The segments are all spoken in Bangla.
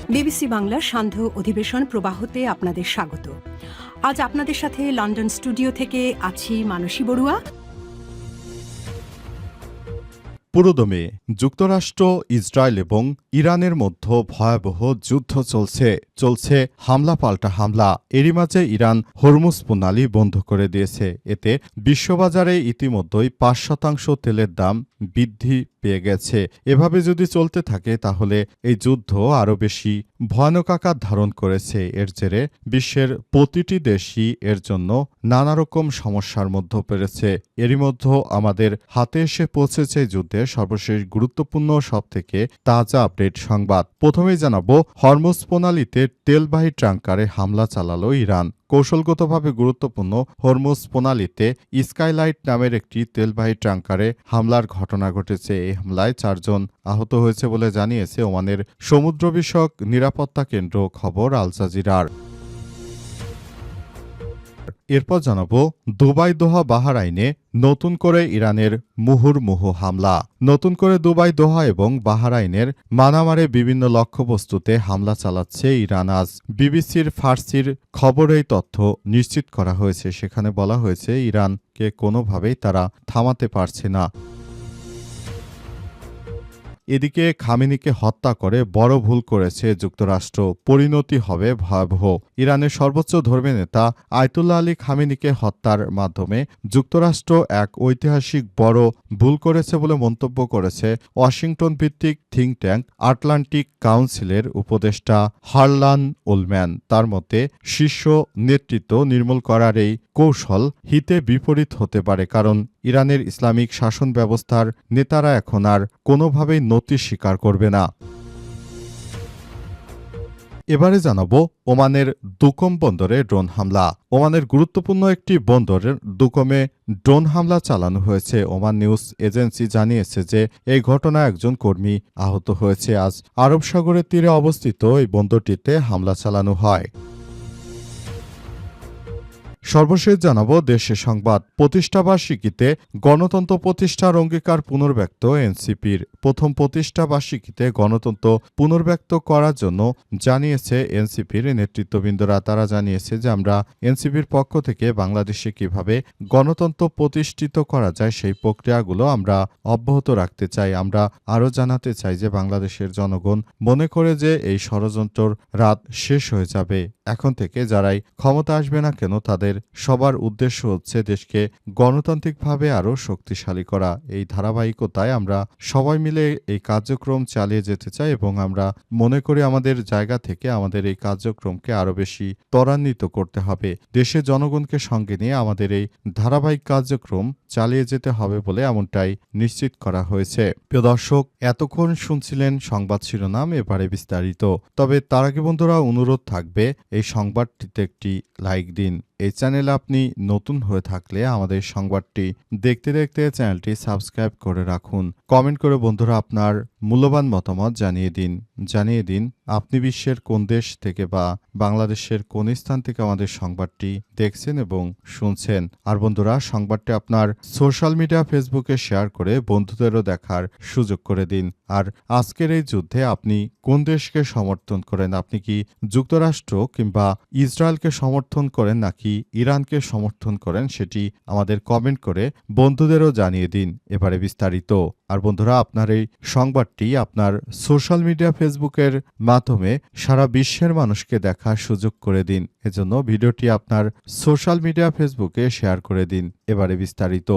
বিবিসি বাংলার সান্ধ্য অধিবেশন প্রবাহতে আপনাদের স্বাগত। আজ আপনাদের সাথে লন্ডন স্টুডিও থেকে আছি মানসী বড়ুয়া। পুরোদমে যুক্তরাষ্ট্র, ইসরায়েল এবং ইরানের মধ্যে ভয়াবহ যুদ্ধ চলছে হামলা পাল্টা হামলা। এরই মাঝে ইরান হরমুজ প্রণালী বন্ধ করে দিয়েছে। এতে বিশ্ববাজারে ইতিমধ্যেই ৫% তেলের দাম বৃদ্ধি পেয়ে গেছে। এভাবে যদি চলতে থাকে তাহলে এই যুদ্ধ আরও বেশি ভয়ানক আকার ধারণ করেছে। এর জেরে বিশ্বের প্রতিটি দেশই এর জন্য নানা রকম সমস্যার মধ্যে পড়েছে। এরই মধ্যে আমাদের হাতে এসে পৌঁছেছে যুদ্ধের সর্বশেষ গুরুত্বপূর্ণ সবথেকে তাজা আপডেট সংবাদ। প্রথমেই জানাবো, হরমুজ প্রণালীতে তেলবাহী ট্যাংকারে হামলা চালালো ইরান। কৌশলগতভাবে গুরুত্বপূর্ণ হরমুজ প্রণালীতে স্কাইলাইট নামের একটি তেলবাহী ট্যাংকারে হামলার ঘটনা ঘটেছে। এই হামলায় 4 জন আহত হয়েছে বলে জানিয়েছে ওমানের সমুদ্র বিষয়ক নিরাপত্তা কেন্দ্র। খবর আল জাজিরার। এরপর জানাবো, দুবাই দোহা বাহরাইনে নতুন করে ইরানের মুহুর্মুহু হামলা। নতুন করে দুবাই দোহা এবং বাহরাইনের মানামারে বিভিন্ন লক্ষ্যবস্তুতে হামলা চালাচ্ছে ইরান। আজ বিবিসির ফার্সির খবরে এই তথ্য নিশ্চিত করা হয়েছে। সেখানে বলা হয়েছে ইরানকে কোনোভাবেই তারা থামাতে পারছে না। এদিকে খামেনিকে হত্যা করে বড় ভুল করেছে যুক্তরাষ্ট্র, পরিণতি হবে ভয়াবহ। ইরানের সর্বোচ্চ ধর্মীয় নেতা আয়াতুল্লাহ আলী খামেনিকে হত্যার মাধ্যমে যুক্তরাষ্ট্র এক ঐতিহাসিক বড় ভুল করেছে বলে মন্তব্য করেছে ওয়াশিংটন ভিত্তিক থিঙ্ক ট্যাঙ্ক আটলান্টিক কাউন্সিলের উপদেষ্টা হারলান উলম্যান। তার মতে, শীর্ষ নেতৃত্ব নির্মূল করার এই কৌশল হিতে বিপরীত হতে পারে, কারণ ইরানের ইসলামিক শাসন ব্যবস্থার নেতারা এখন আর কোনোভাবেই নতি স্বীকার করবে না। এবারে জানাবো, ওমানের দুকম বন্দরে ড্রোন হামলা। ওমানের গুরুত্বপূর্ণ একটি বন্দরের দুকমে ড্রোন হামলা চালানো হয়েছে। ওমান নিউজ এজেন্সি জানিয়েছে যে এই ঘটনায় একজন কর্মী আহত হয়েছে। আজ আরব সাগরের তীরে অবস্থিত এই বন্দরটিতে হামলা চালানো হয়। সর্বশেষ জানাবো দেশের সংবাদ। প্রতিষ্ঠাবার্ষিকীতে গণতন্ত্র প্রতিষ্ঠার অঙ্গীকার পুনর্ব্যক্ত এনসিপির। প্রথম প্রতিষ্ঠাবার্ষিকীতে গণতন্ত্র পুনর্ব্যক্ত করার জন্য জানিয়েছে এনসিপির নেতৃত্ববৃন্দরা। তারা জানিয়েছে যে আমরা এনসিপির পক্ষ থেকে বাংলাদেশে কিভাবে গণতন্ত্র প্রতিষ্ঠিত করা যায় সেই প্রক্রিয়াগুলো আমরা অব্যাহত রাখতে চাই। আমরা আরও জানাতে চাই যে বাংলাদেশের জনগণ মনে করে যে এই ষড়যন্ত্রর রাত শেষ হয়ে যাবে। এখন থেকে যারাই ক্ষমতা আসবে না কেন তাদের সবার উদ্দেশ্য হচ্ছে দেশকে গণতান্ত্রিকভাবে আরও শক্তিশালী করা। এই ধারাবাহিকতায় আমরা সবাই মিলে এই কার্যক্রম চালিয়ে যেতে চাই এবং আমরা মনে করি আমাদের জায়গা থেকে আমাদের এই কার্যক্রমকে আরও বেশি ত্বরান্বিত করতে হবে। দেশের জনগণকে সঙ্গে নিয়ে আমাদের এই ধারাবাহিক কার্যক্রম চালিয়ে যেতে হবে বলে এমনটাই নিশ্চিত করা হয়েছে। প্রিয় দর্শক, এতক্ষণ শুনছিলেন সংবাদ শিরোনাম, এবারে বিস্তারিত। তবে তার আগে বন্ধুরা অনুরোধ থাকবে, এই সংবাদটিতে একটি লাইক দিন। এই চ্যানেলে আপনি নতুন হয়ে থাকলে আমাদের সংবাদটি দেখতে দেখতে চ্যানেলটি সাবস্ক্রাইব করে রাখুন। কমেন্ট করে বন্ধুরা আপনার মূল্যবান মতামত জানিয়ে দিন আপনি বিশ্বের কোন দেশ থেকে বা বাংলাদেশের কোন স্থান থেকে আমাদের সংবাদটি দেখছেন এবং শুনছেন। আর বন্ধুরা, সংবাদটি আপনার সোশ্যাল মিডিয়া ফেসবুকে শেয়ার করে বন্ধুদেরও দেখার সুযোগ করে দিন। আর আজকের এই যুদ্ধে আপনি কোন দেশকে সমর্থন করেন? আপনি কি যুক্তরাষ্ট্র কিংবা ইসরায়েলকে সমর্থন করেন নাকি ইরানকে সমর্থন করেন? সেটি আমাদের কমেন্ট করে বন্ধুদেরও জানিয়ে দিন। এবারে বিস্তারিত। আর বন্ধুরা, আপনার এই সংবাদটি আপনার সোশ্যাল মিডিয়া ফেসবুকের মাধ্যমে সারা বিশ্বের মানুষকে দেখার সুযোগ করে দিন। এজন্য ভিডিওটি আপনার সোশ্যাল মিডিয়া ফেসবুকে শেয়ার করে দিন। এবারে বিস্তারিত।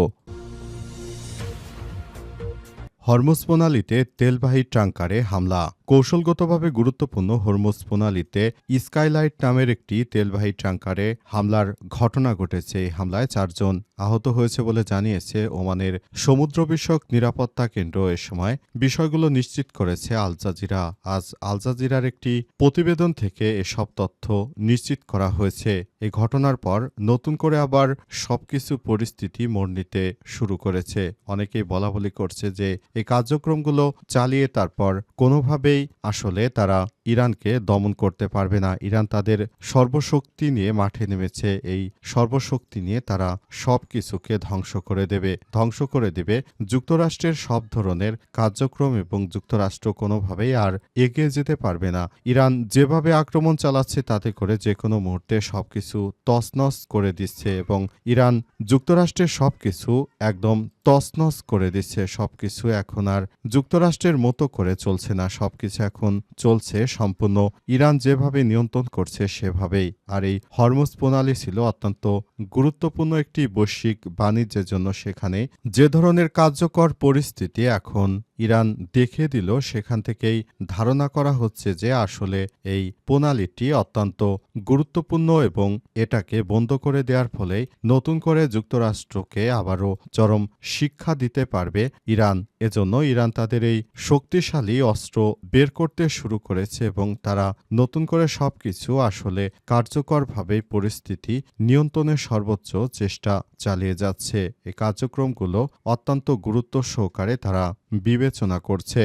হরমুজ প্রণালীতে তেলবাহী ট্যাংকারে হামলা। কৌশলগতভাবে গুরুত্বপূর্ণ হরমুজ প্রণালীতে স্কাইলাইট নামের একটি তেলবাহী ট্যাংকারে হামলার ঘটনা ঘটেছে। এই হামলায় 4 জন আহত হয়েছে বলে জানিয়েছে ওমানের সমুদ্র বিষয়ক নিরাপত্তা কেন্দ্র। এ সময় বিষয়গুলো নিশ্চিত করেছে আল জাজিরা। আজ আল জাজিরার একটি প্রতিবেদন থেকে এসব তথ্য নিশ্চিত করা হয়েছে। এই ঘটনার পর নতুন করে আবার সবকিছু পরিস্থিতি মোড় নিতে শুরু করেছে। অনেকেই বলাবলি করছে যে এই কার্যক্রমগুলো চালিয়ে তারপর কোনোভাবেই আসলে তারা ইরানকে দমন করতে পারবে না। ইরান তাদের সর্বশক্তি নিয়ে মাঠে নেমেছে। এই সর্বশক্তি নিয়ে তারা সব কিছুকে ধ্বংস করে দেবে যুক্তরাষ্ট্রের সব ধরনের কার্যক্রম এবং যুক্তরাষ্ট্র কোনোভাবেই আর এগিয়ে যেতে পারবে না। ইরান যেভাবে আক্রমণ চালাচ্ছে তাতে করে যে কোনো মুহূর্তে সবকিছু তছনছ করে দিচ্ছে এবং ইরান যুক্তরাষ্ট্রের সবকিছু একদম তছনছ করে দিচ্ছে। সবকিছু এখন আর যুক্তরাষ্ট্রের মতো করে চলছে না। সবকিছু এখন চলছে সম্পূর্ণ ইরান যেভাবে নিয়ন্ত্রণ করছে সেভাবেই। আর এই হরমুজ প্রণালী ছিল অত্যন্ত গুরুত্বপূর্ণ একটি বৈশ্বিক বাণিজ্যের জন্য। সেখানে যে ধরনের কার্যকর পরিস্থিতি এখন ইরান দেখিয়ে দিল, সেখান থেকেই ধারণা করা হচ্ছে যে আসলে এই প্রণালীটি অত্যন্ত গুরুত্বপূর্ণ এবং এটাকে বন্ধ করে দেওয়ার ফলে নতুন করে যুক্তরাষ্ট্রকে আবারও চরম শিক্ষা দিতে পারবে ইরান। এজন্য ইরান তাদের এই শক্তিশালী অস্ত্র বের করতে শুরু করেছে এবং তারা নতুন করে সবকিছু আসলে কার্যকরভাবে পরিস্থিতি নিয়ন্ত্রণের সর্বোচ্চ চেষ্টা চালিয়ে যাচ্ছে। এই কার্যক্রমগুলো অত্যন্ত গুরুত্ব সহকারে তারা বিবেচনা করছে।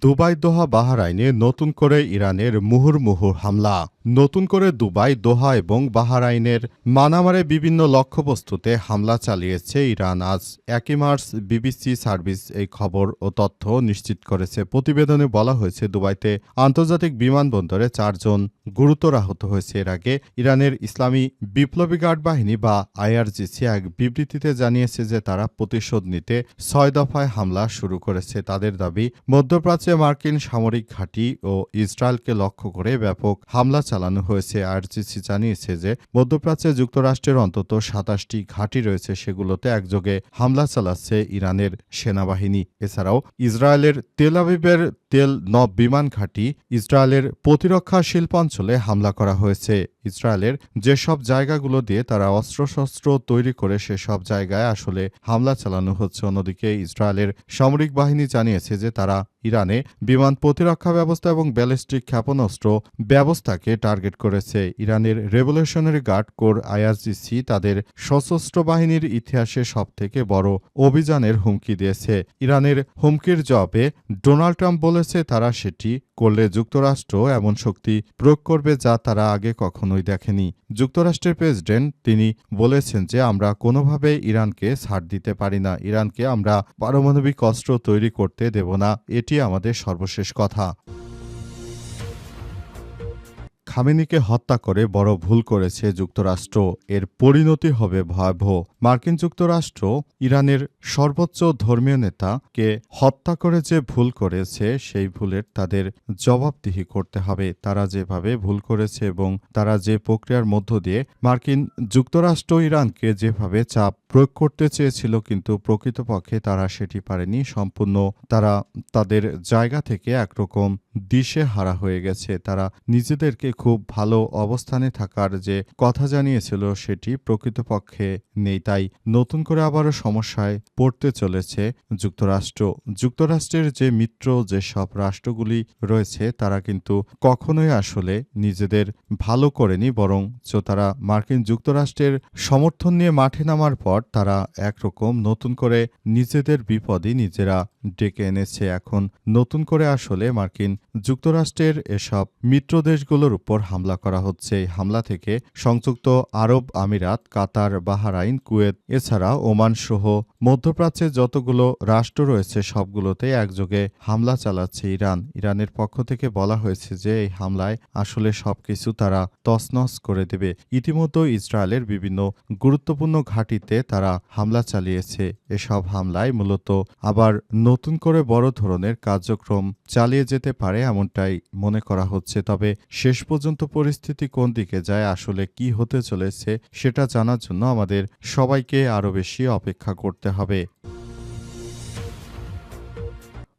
দুবাই দোহা বাহরাইনে নতুন করে ইরানের মুহুর্মুহু হামলা। নতুন করে দুবাই, দোহা এবং বাহরাইনের মানামারে বিভিন্ন লক্ষ্যবস্তুতে হামলা চালিয়েছে ইরান। আজ 1 মার্চ বিবিসি সার্ভিস এই খবর ও তথ্য নিশ্চিত করেছে। প্রতিবেদনে বলা হয়েছে দুবাইতে আন্তর্জাতিক বিমানবন্দরে 4 জন গুরুতর আহত হয়েছে। এর আগে ইরানের ইসলামী বিপ্লবী গার্ড বাহিনী বা আইআরজিসি এক বিবৃতিতে জানিয়েছে যে তারা প্রতিশোধ নিতে 6 দফায় হামলা শুরু করেছে। তাদের দাবি, মধ্যপ্রাচ্যে মার্কিন সামরিক ঘাঁটি ও ইসরায়েলকে লক্ষ্য করে ব্যাপক হামলা চালানো হয়েছে। আইআরজিসি জানিয়েছে যে মধ্যপ্রাচ্যে যুক্তরাষ্ট্রের অন্তত 27টি ঘাঁটি রয়েছে, সেগুলোতে একযোগে হামলা চালাচ্ছে ইরানের সেনাবাহিনী। এছাড়াও ইসরায়েলের তেল আবিবের তেল নব বিমান ঘাঁটি, ইসরায়েলের প্রতিরক্ষা শিল্পাঞ্চলে হামলা করা হয়েছে। ইসরায়েলের যেসব জায়গাগুলো দিয়ে তারা অস্ত্রশস্ত্র তৈরি করে সেসব জায়গায় আসলে হামলা চালানো হচ্ছে। অন্যদিকে ইসরায়েলের সামরিক বাহিনী জানিয়েছে যে তারা ইরানে বিমান প্রতিরক্ষা ব্যবস্থা এবং ব্যালিস্টিক ক্ষেপণাস্ত্র ব্যবস্থাকে টার্গেট করেছে। ইরানের রেভলিউশনারি গার্ড কোর আইআরজিসি তাদের সশস্ত্র বাহিনীর ইতিহাসে সবথেকে বড় অভিযানের হুমকি দিয়েছে। ইরানের হুমকির জবাবে ডোনাল্ড ট্রাম্প বলেছে তারা সেটি করলে যুক্তরাষ্ট্র এমন শক্তি প্রয়োগ করবে যা তারা আগে কখনোই দেখেনি। যুক্তরাষ্ট্রের প্রেসিডেন্ট তিনি বলেছেন যে আমরা কোনোভাবে ইরানকে ছাড় দিতে পারি না। ইরানকে আমরা পারমাণবিক অস্ত্র তৈরি করতে দেব না। এটি আমাদের সর্বশেষ কথা। খামেনিকে হত্যা করে বড় ভুল করেছে যুক্তরাষ্ট্র। এর পরিণতি হবে ভয়াবহ। মার্কিন যুক্তরাষ্ট্র ইরানের সর্বোচ্চ ধর্মীয় নেতাকে হত্যা করে যে ভুল করেছে সেই ভুলের তাদের জবাবদিহি করতে হবে। তারা যেভাবে ভুল করেছে এবং তারা যে প্রক্রিয়ার মধ্য দিয়ে মার্কিন যুক্তরাষ্ট্র ইরানকে যেভাবে চাপ প্রয়োগ করতে চেয়েছিল, কিন্তু প্রকৃতপক্ষে তারা সেটি পারেনি। সম্পূর্ণ তারা তাদের জায়গা থেকে একরকম দিশে হারা হয়ে গেছে। তারা নিজেদেরকে খুব ভালো অবস্থানে থাকার যে কথা জানিয়েছিল সেটি প্রকৃতপক্ষে নেই। তাই নতুন করে আবারও সমস্যায় পড়তে চলেছে যুক্তরাষ্ট্র। যুক্তরাষ্ট্রের যে মিত্র যেসব রাষ্ট্রগুলি রয়েছে তারা কিন্তু কখনোই আসলে নিজেদের ভালো করেনি, বরং তারা মার্কিন যুক্তরাষ্ট্রের সমর্থন নিয়ে মাঠে নামার পর তারা একরকম নতুন করে নিজেদের বিপদই নিজেরা ডেকে এনেছে। এখন নতুন করে আসলে মার্কিন যুক্তরাষ্ট্রের এসব মিত্র দেশগুলোর উপর হামলা করা হচ্ছে। এই হামলা থেকে সংযুক্ত আরব আমিরাত, কাতার, বাহরাইন, কুয়েত এছাড়া ওমান সহ মধ্যপ্রাচ্যে যতগুলো রাষ্ট্র রয়েছে সবগুলোতে একযোগে হামলা চালাচ্ছে ইরান। ইরানের পক্ষ থেকে বলা হয়েছে যে এই হামলায় আসলে সবকিছু তারা তছনছ করে দেবে। ইতিমধ্যে ইসরায়েলের বিভিন্ন গুরুত্বপূর্ণ ঘাঁটিতে তারা হামলা চালিয়েছে। এসব হামলায় মূলত আবার নতুন করে বড় ধরনের কার্যক্রম চালিয়ে যেতে পারে এমনটাই মনে করা হচ্ছে। তবে শেষ পর্যন্ত পরিস্থিতি কোন দিকে যায়, আসলে কি হতে চলেছে সেটা জানার জন্য আমাদের সবাইকে আরও বেশি অপেক্ষা করতে হবে।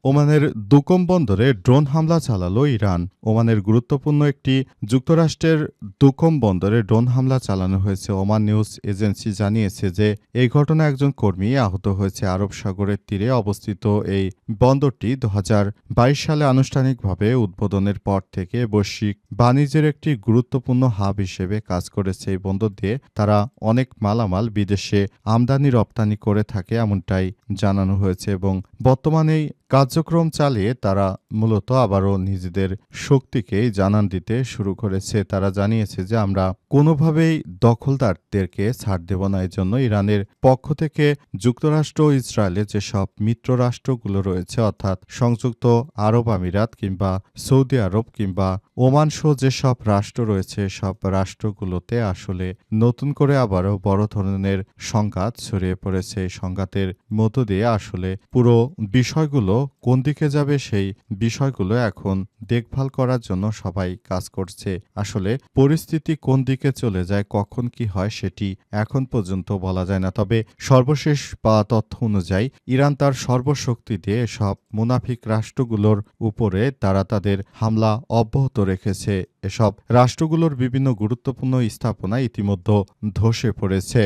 ওমানের দুকম বন্দরে ড্রোন হামলা চালালো ইরান। ওমানের গুরুত্বপূর্ণ একটি যুক্তরাষ্ট্রের দুকম বন্দরে ড্রোন হামলা চালানো হয়েছে। ওমান নিউজ এজেন্সি জানিয়েছে যে এই ঘটনায় একজন কর্মী আহত হয়েছে। আরব সাগরের তীরে অবস্থিত এই বন্দরটি 2022 সালে আনুষ্ঠানিকভাবে উদ্বোধনের পর থেকে বৈশ্বিক বাণিজ্যের একটি গুরুত্বপূর্ণ হাব হিসেবে কাজ করেছে। এই বন্দর দিয়ে তারা অনেক মালামাল বিদেশে আমদানি রপ্তানি করে থাকে এমনটাই জানানো হয়েছে এবং বর্তমানে কার্যক্রম চালিয়ে তারা মূলত আবারও নিজেদের শক্তিকেই জানান দিতে শুরু করেছে। তারা জানিয়েছে যে আমরা কোনোভাবেই দখলদারদেরকে ছাড় দেব না। এজন্য ইরানের পক্ষ থেকে যুক্তরাষ্ট্র ও ইসরায়েলের যেসব মিত্র রাষ্ট্রগুলো রয়েছে অর্থাৎ সংযুক্ত আরব আমিরাত কিংবা সৌদি আরব কিংবা ওমান সহ যেসব রাষ্ট্র রয়েছে সব রাষ্ট্রগুলোতে আসলে নতুন করে আবারও বড় ধরনের সংঘাত ছড়িয়ে পড়েছে। এই সংঘাতের মধ্য দিয়ে আসলে পুরো বিষয়গুলো কোন দিকে যাবে সেই বিষয়গুলো এখন দেখভাল করার জন্য সবাই কাজ করছে। আসলে পরিস্থিতি কোন দিকে চলে যায়, কখন কি হয় সেটি এখন পর্যন্ত বলা যায় না। তবে সর্বশেষ পাওয়া তথ্য অনুযায়ী ইরান তার সর্বশক্তি দিয়ে সব মুনাফিক রাষ্ট্রগুলোর উপরে তারা তাদের হামলা অব্যাহত রেখেছে। এসব রাষ্ট্রগুলোর বিভিন্ন গুরুত্বপূর্ণ স্থাপনা ইতিমধ্যে ধসে পড়েছে।